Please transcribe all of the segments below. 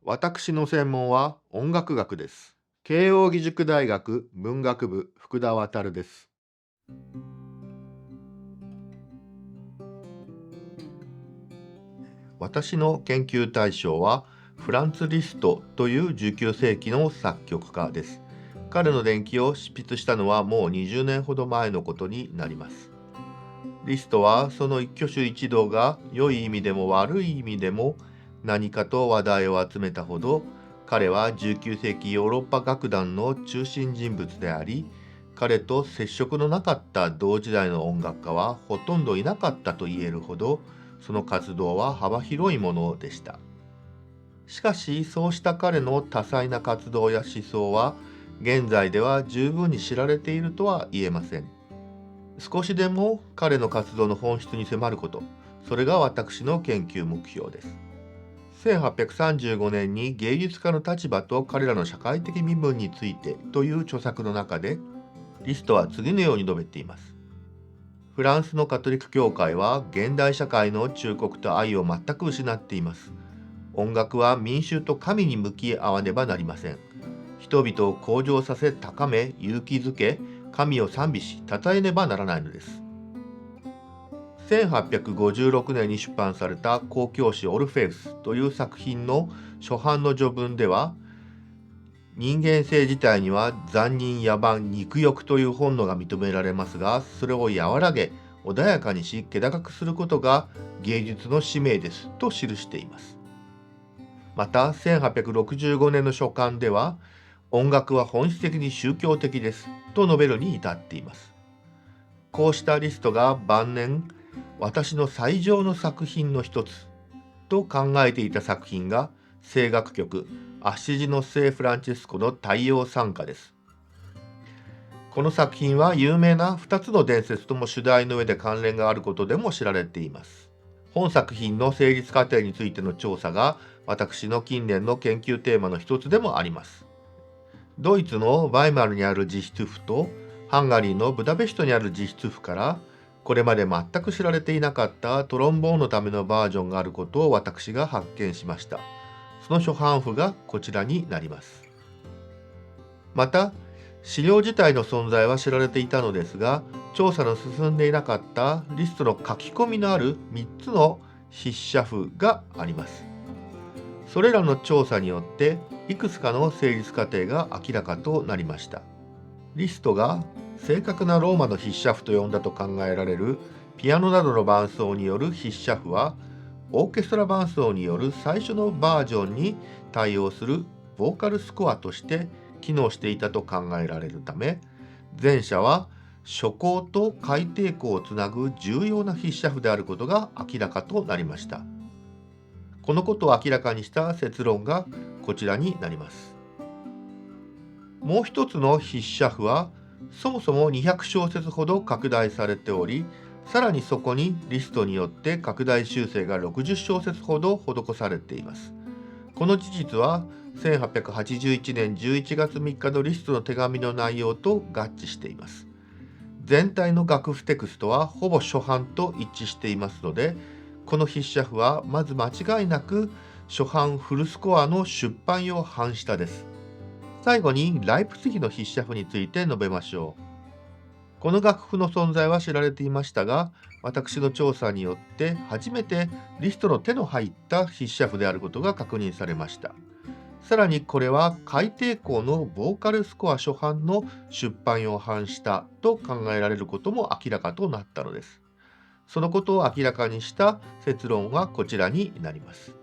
私の専門は音楽学です。慶應義塾大学文学部福田渉です。私の研究対象はフランツ・リストという19世紀の作曲家です。彼の伝記を執筆したのはもう20年ほど前のことになります。リストはその一挙手一動が良い意味でも悪い意味でも何かと話題を集めたほど、彼は19世紀ヨーロッパ楽団の中心人物であり、彼と接触のなかった同時代の音楽家はほとんどいなかったと言えるほど、その活動は幅広いものでした。しかし、そうした彼の多彩な活動や思想は、現在では十分に知られているとは言えません。少しでも彼の活動の本質に迫ること、それが私の研究目標です。1835年に芸術家の立場と彼らの社会的身分についてという著作の中で、リストは次のように述べています。フランスのカトリック教会は現代社会の忠告と愛を全く失っています。音楽は民衆と神に向き合わねばなりません。人々を向上させ高め勇気づけ、神を賛美し称えねばならないのです。1856年に出版された公教師オルフェウスという作品の初版の序文では、人間性自体には残忍野蛮肉欲という本能が認められますが、それを和らげ穏やかにし気高くすることが芸術の使命ですと記しています。また1865年の書簡では、音楽は本質的に宗教的ですと述べるに至っています。こうしたリストが晩年、私の最上の作品の一つと考えていた作品が声楽曲アッシジの聖フランチェスコの太陽賛歌です。この作品は有名な2つの伝説とも主題の上で関連があることでも知られています。本作品の成立過程についての調査が私の近年の研究テーマの一つでもあります。ドイツのバイマルにある自筆譜とハンガリーのブダペストにある自筆譜から、これまで全く知られていなかったトロンボーンのためのバージョンがあることを私が発見しました。その初版譜がこちらになります。また、資料自体の存在は知られていたのですが、調査の進んでいなかったリストの書き込みのある3つの筆写譜があります。それらの調査によっていくつかの成立過程が明らかとなりました。リストが正確なローマの筆写譜と呼んだと考えられるピアノなどの伴奏による筆写譜は、オーケストラ伴奏による最初のバージョンに対応するボーカルスコアとして機能していたと考えられるため、前者は初項と改訂項をつなぐ重要な筆写譜であることが明らかとなりました。このことを明らかにした設論がこちらになります。もう一つの筆写譜は、そもそも200小節ほど拡大されており、さらにそこにリストによって拡大修正が60小節ほど施されています。この事実は1881年11月3日のリストの手紙の内容と合致しています。全体の楽譜テクストはほぼ初版と一致していますので、この筆写譜はまず間違いなく初版フルスコアの出版用版下です。最後にライプツィヒの筆写譜について述べましょう。この楽譜の存在は知られていましたが、私の調査によって初めてリストの手の入った筆写譜であることが確認されました。さらにこれは改訂項のボーカルスコア初版の出版用版下と考えられることも明らかとなったのです。そのことを明らかにした設論はこちらになります。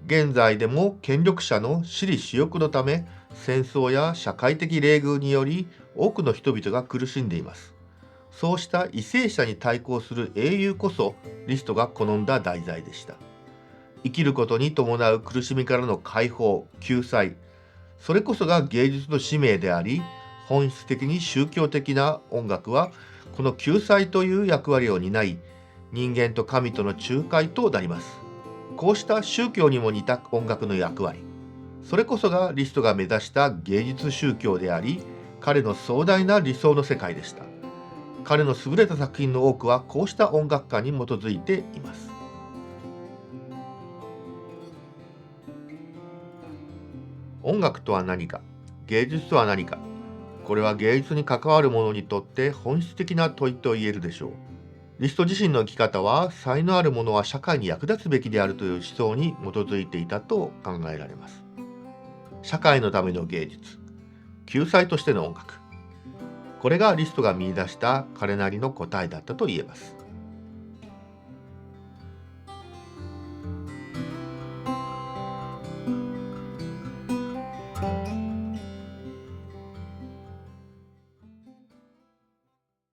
現在でも権力者の私利私欲のため、戦争や社会的冷遇により多くの人々が苦しんでいます。そうした為政者に対抗する英雄こそリストが好んだ題材でした。生きることに伴う苦しみからの解放、救済、それこそが芸術の使命であり、本質的に宗教的な音楽はこの救済という役割を担い、人間と神との仲介となります。こうした宗教にも似た音楽の役割、それこそがリストが目指した芸術宗教であり、彼の壮大な理想の世界でした。彼の優れた作品の多くはこうした音楽観に基づいています。音楽とは何か、芸術とは何か、これは芸術に関わる者にとって本質的な問いと言えるでしょう。リスト自身の生き方は、才能ある者は社会に役立つべきであるという思想に基づいていたと考えられます。社会のための芸術、救済としての音楽、これがリストが見出した彼なりの答えだったと言えます。